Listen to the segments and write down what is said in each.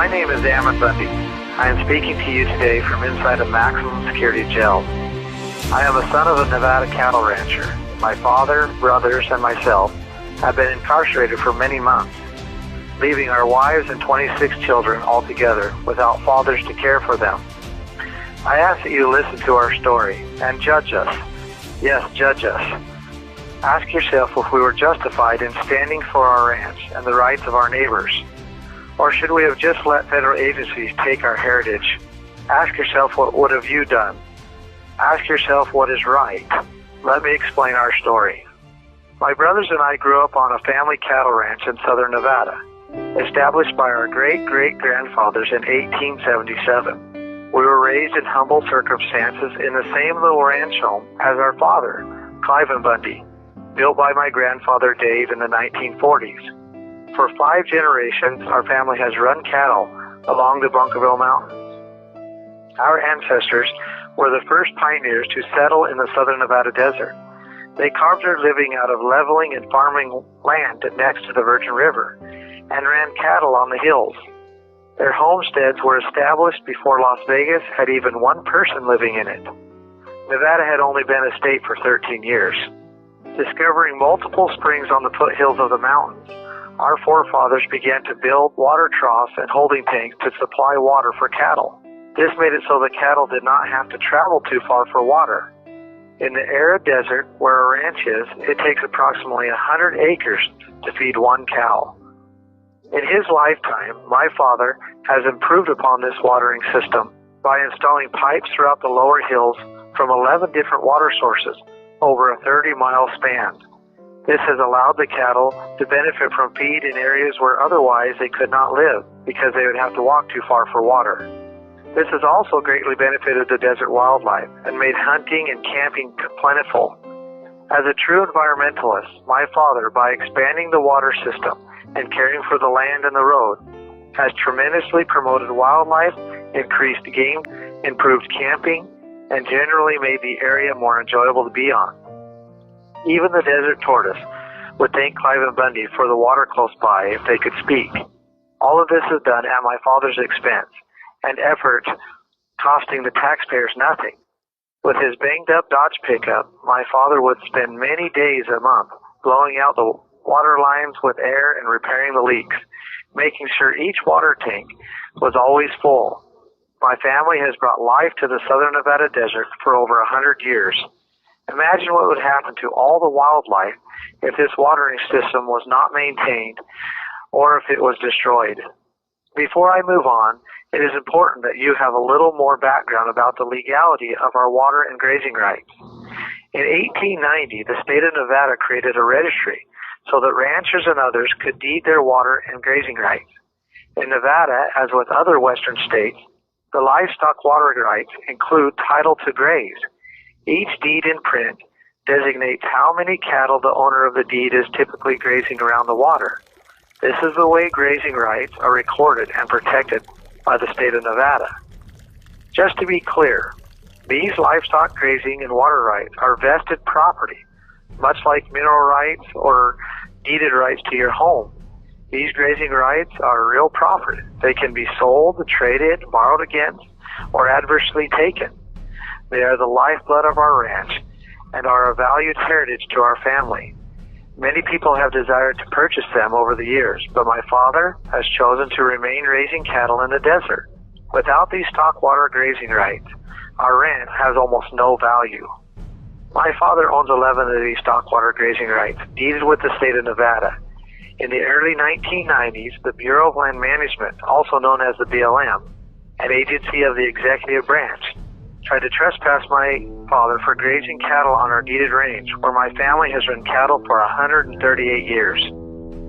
My name is Ammon Bundy. I am speaking to you today from inside a maximum security jail. I am a son of a Nevada cattle rancher. My father, brothers, and myself have been incarcerated for many months, leaving our wives and 26 children altogether without fathers to care for them. I ask that you listen to our story and judge us. Yes, judge us. Ask yourself if we were justified in standing for our ranch and the rights of our neighbors. Or should we have just let federal agencies take our heritage? Ask yourself, what would have you done? Ask yourself what is right. Let me explain our story. My brothers and I grew up on a family cattle ranch in southern Nevada, established by our great-great-grandfathers in 1877. We were raised in humble circumstances in the same little ranch home as our father, Ammon Bundy, built by my grandfather Dave in the 1940s. For 5 generations, our family has run cattle along the Bunkerville Mountains. Our ancestors were the first pioneers to settle in the southern Nevada desert. They carved their living out of leveling and farming land next to the Virgin River and ran cattle on the hills. Their homesteads were established before Las Vegas had even one person living in it. Nevada had only been a state for 13 years. Discovering multiple springs on the foothills of the mountains, our forefathers began to build water troughs and holding tanks to supply water for cattle. This made it so the cattle did not have to travel too far for water. In the arid desert where a ranch is, it takes approximately 100 acres to feed one cow. In his lifetime, my father has improved upon this watering system by installing pipes throughout the lower hills from 11 different water sources over a 30-mile span. This has allowed the cattle to benefit from feed in areas where otherwise they could not live because they would have to walk too far for water. This has also greatly benefited the desert wildlife and made hunting and camping plentiful. As a true environmentalist, my father, by expanding the water system and caring for the land and the road, has tremendously promoted wildlife, increased game, improved camping, and generally made the area more enjoyable to be on. Even the desert tortoise would thank Ammon Bundy for the water close by if they could speak. All of this is done at my father's expense and effort, costing the taxpayers nothing. With his banged-up Dodge pickup, my father would spend many days a month blowing out the water lines with air and repairing the leaks, making sure each water tank was always full. My family has brought life to the southern Nevada desert for over 100 years. Imagine what would happen to all the wildlife if this watering system was not maintained or if it was destroyed. Before I move on, it is important that you have a little more background about the legality of our water and grazing rights. In 1890, the state of Nevada created a registry so that ranchers and others could deed their water and grazing rights. In Nevada, as with other western states, the livestock water rights include title to graze. Each deed in print designates how many cattle the owner of the deed is typically grazing around the water. This is the way grazing rights are recorded and protected by the state of Nevada. Just to be clear, these livestock grazing and water rights are vested property, much like mineral rights or deeded rights to your home. These grazing rights are real property. They can be sold, traded, borrowed against, or adversely taken. They are the lifeblood of our ranch and are a valued heritage to our family. Many people have desired to purchase them over the years, but my father has chosen to remain raising cattle in the desert. Without these stock water grazing rights, our ranch has almost no value. My father owns 11 of these stock water grazing rights, deeded with the state of Nevada. In the early 1990s, the Bureau of Land Management, also known as the BLM, an agency of the executive branch, tried to trespass my father for grazing cattle on our deeded range, where my family has run cattle for 138 years.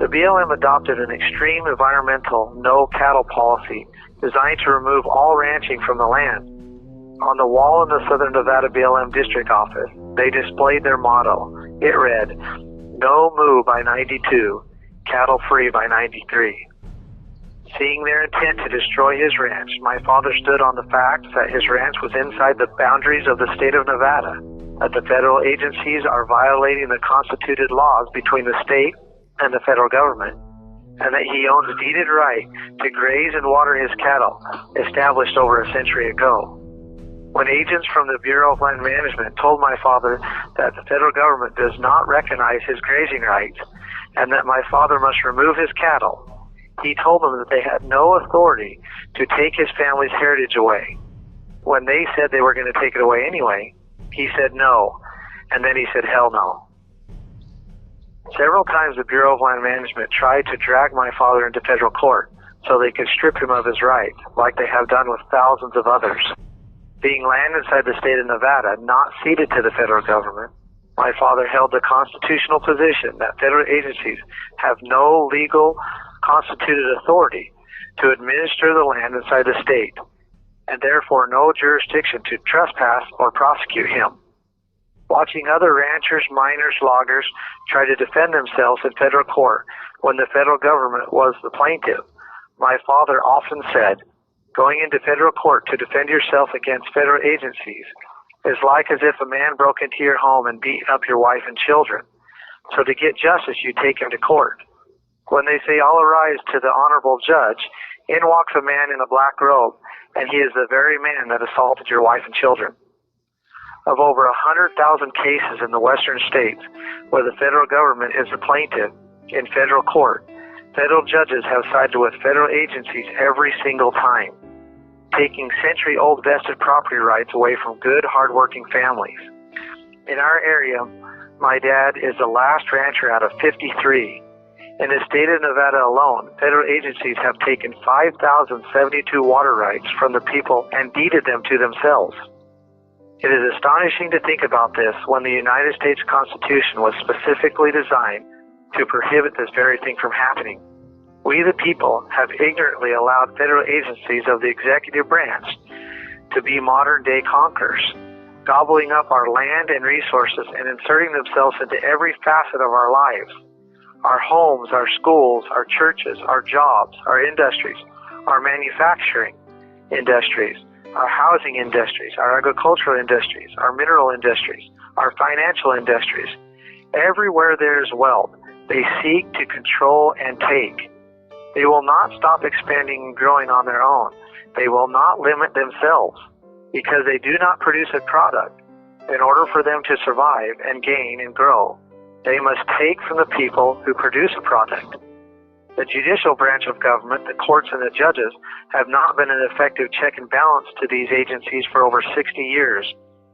The BLM adopted an extreme environmental no-cattle policy designed to remove all ranching from the land. On the wall in the Southern Nevada BLM district office, they displayed their motto. It read, "No moo by 92, cattle free by 93. Seeing their intent to destroy his ranch, my father stood on the fact that his ranch was inside the boundaries of the state of Nevada, that the federal agencies are violating the constituted laws between the state and the federal government, and that he owns a deeded right to graze and water his cattle, established over a century ago. When agents from the Bureau of Land Management told my father that the federal government does not recognize his grazing rights and that my father must remove his cattle, he told them that they had no authority to take his family's heritage away. When they said they were going to take it away anyway, he said no, and then he said hell no. Several times the Bureau of Land Management tried to drag my father into federal court so they could strip him of his rights, like they have done with thousands of others. Being land inside the state of Nevada, not ceded to the federal government, my father held the constitutional position that federal agencies have no legal constituted authority to administer the land inside the state, and therefore no jurisdiction to trespass or prosecute him. Watching other ranchers, miners, loggers try to defend themselves in federal court when the federal government was the plaintiff, my father often said, going into federal court to defend yourself against federal agencies is like as if a man broke into your home and beat up your wife and children. So to get justice, you take him to court. When they say all arise to the honorable judge, in walks a man in a black robe, and he is the very man that assaulted your wife and children. Of over 100,000 cases in the western states where the federal government is the plaintiff in federal court, federal judges have sided with federal agencies every single time, taking century-old vested property rights away from good, hard-working families. In our area, my dad is the last rancher out of 53. In the state of Nevada alone, federal agencies have taken 5,072 water rights from the people and deeded them to themselves. It is astonishing to think about this when the United States Constitution was specifically designed to prohibit this very thing from happening. We, the people, have ignorantly allowed federal agencies of the executive branch to be modern-day conquerors, gobbling up our land and resources and inserting themselves into every facet of our lives. Our homes, our schools, our churches, our jobs, our industries, our manufacturing industries, our housing industries, our agricultural industries, our mineral industries, our financial industries. Everywhere there is wealth, they seek to control and take. They will not stop expanding and growing on their own. They will not limit themselves because they do not produce a product. In order for them to survive and gain and grow, they must take from the people who produce a product. The judicial branch of government, the courts and the judges, have not been an effective check and balance to these agencies for over 60 years,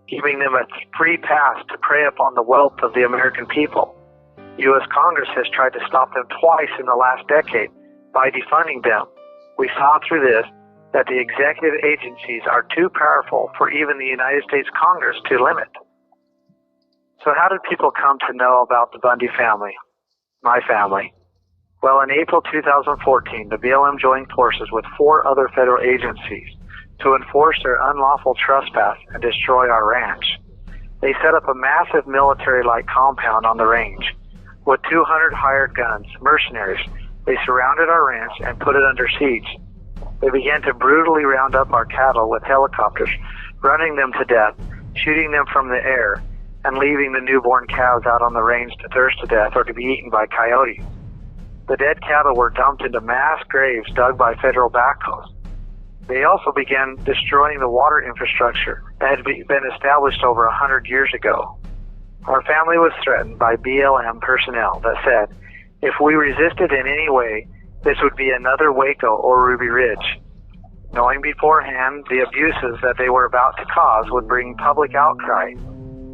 giving them a free pass to prey upon the wealth of the American people. U.S. Congress has tried to stop them twice in the last decade by defunding them. We saw through this that the executive agencies are too powerful for even the United States Congress to limit. So how did people come to know about the Bundy family, my family? Well, in April 2014, the BLM joined forces with 4 other federal agencies to enforce their unlawful trespass and destroy our ranch. They set up a massive military-like compound on the range. With 200 hired guns, mercenaries, they surrounded our ranch and put it under siege. They began to brutally round up our cattle with helicopters, running them to death, shooting them from the air, and leaving the newborn calves out on the range to thirst to death or to be eaten by coyotes. The dead cattle were dumped into mass graves dug by federal backhoes. They also began destroying the water infrastructure that had been established over 100 years ago. Our family was threatened by BLM personnel that said, if we resisted in any way, this would be another Waco or Ruby Ridge. Knowing beforehand the abuses that they were about to cause would bring public outcry,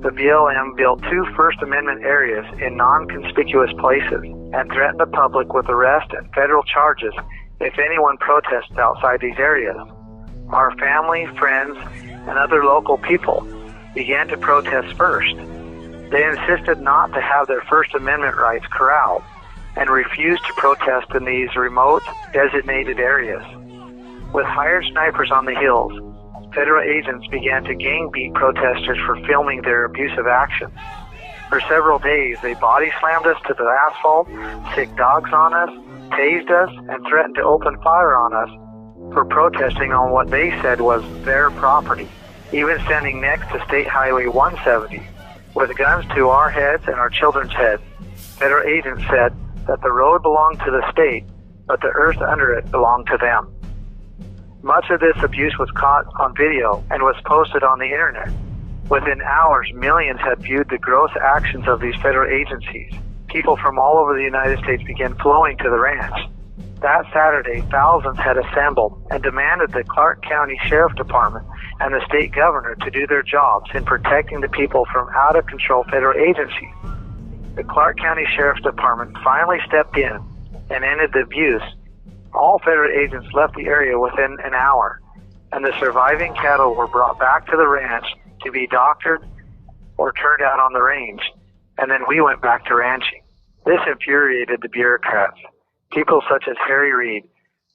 the BLM built 2 First Amendment areas in non-conspicuous places and threatened the public with arrest and federal charges if anyone protested outside these areas. Our family, friends, and other local people began to protest first. They insisted not to have their First Amendment rights corralled and refused to protest in these remote, designated areas. With hired snipers on the hills, federal agents began to gang beat protesters for filming their abusive actions. For several days, they body slammed us to the asphalt, sicked dogs on us, tased us, and threatened to open fire on us for protesting on what they said was their property, even standing next to State Highway 170 with guns to our heads and our children's heads. Federal agents said that the road belonged to the state but the earth under it belonged to them. Much of this abuse was caught on video and was posted on the internet. Within hours, millions had viewed the gross actions of these federal agencies. People from all over the United States began flowing to the ranch. That Saturday, thousands had assembled and demanded the Clark County Sheriff Department and the state governor to do their jobs in protecting the people from out-of-control federal agencies. The Clark County Sheriff's Department finally stepped in and ended the abuse. All federal agents left the area within an hour, and the surviving cattle were brought back to the ranch to be doctored or turned out on the range, and then we went back to ranching. This infuriated the bureaucrats. People such as Harry Reid,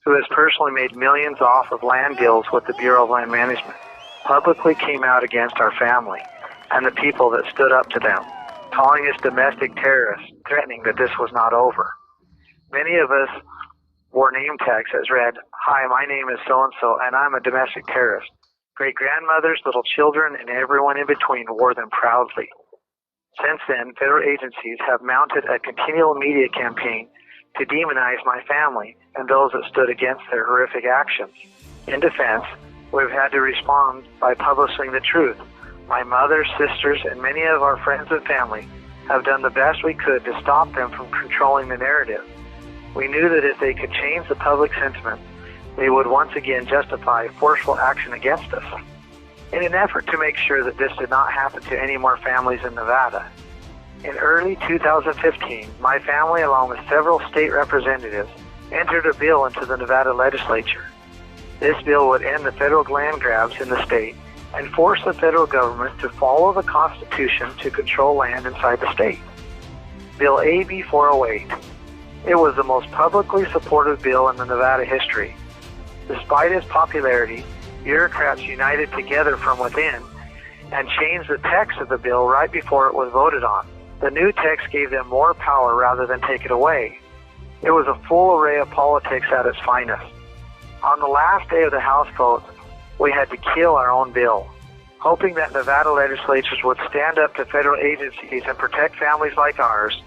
who has personally made millions off of land deals with the Bureau of Land Management, publicly came out against our family and the people that stood up to them, calling us domestic terrorists, threatening that this was not over. Many of us wore name tags that read, "Hi, my name is so-and-so, and I'm a domestic terrorist." Great-grandmothers, little children, and everyone in between wore them proudly. Since then, federal agencies have mounted a continual media campaign to demonize my family and those that stood against their horrific actions. In defense, we've had to respond by publishing the truth. My mother, sisters, and many of our friends and family have done the best we could to stop them from controlling the narrative. We knew that if they could change the public sentiment, they would once again justify forceful action against us. In an effort to make sure that this did not happen to any more families in Nevada, in early 2015, my family, along with several state representatives, entered a bill into the Nevada legislature. This bill would end the federal land grabs in the state and force the federal government to follow the Constitution to control land inside the state. Bill AB 408. It was the most publicly supported bill in the Nevada history. Despite its popularity, bureaucrats united together from within and changed the text of the bill right before it was voted on. The new text gave them more power rather than take it away. It was a full array of politics at its finest. On the last day of the House vote, we had to kill our own bill, hoping that Nevada legislatures would stand up to federal agencies and protect families like ours.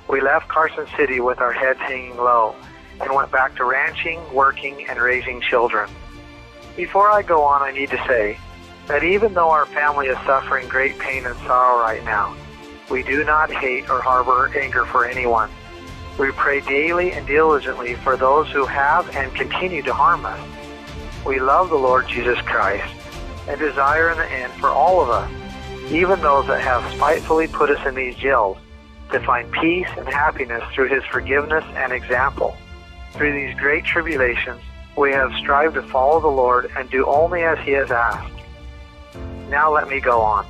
We left Carson City with our heads hanging low and went back to ranching, working, and raising children. Before I go on, I need to say that even though our family is suffering great pain and sorrow right now, we do not hate or harbor anger for anyone. We pray daily and diligently for those who have and continue to harm us. We love the Lord Jesus Christ and desire in the end for all of us, even those that have spitefully put us in these jails, to find peace and happiness through His forgiveness and example. Through these great tribulations, we have strived to follow the Lord and do only as He has asked. Now let me go on.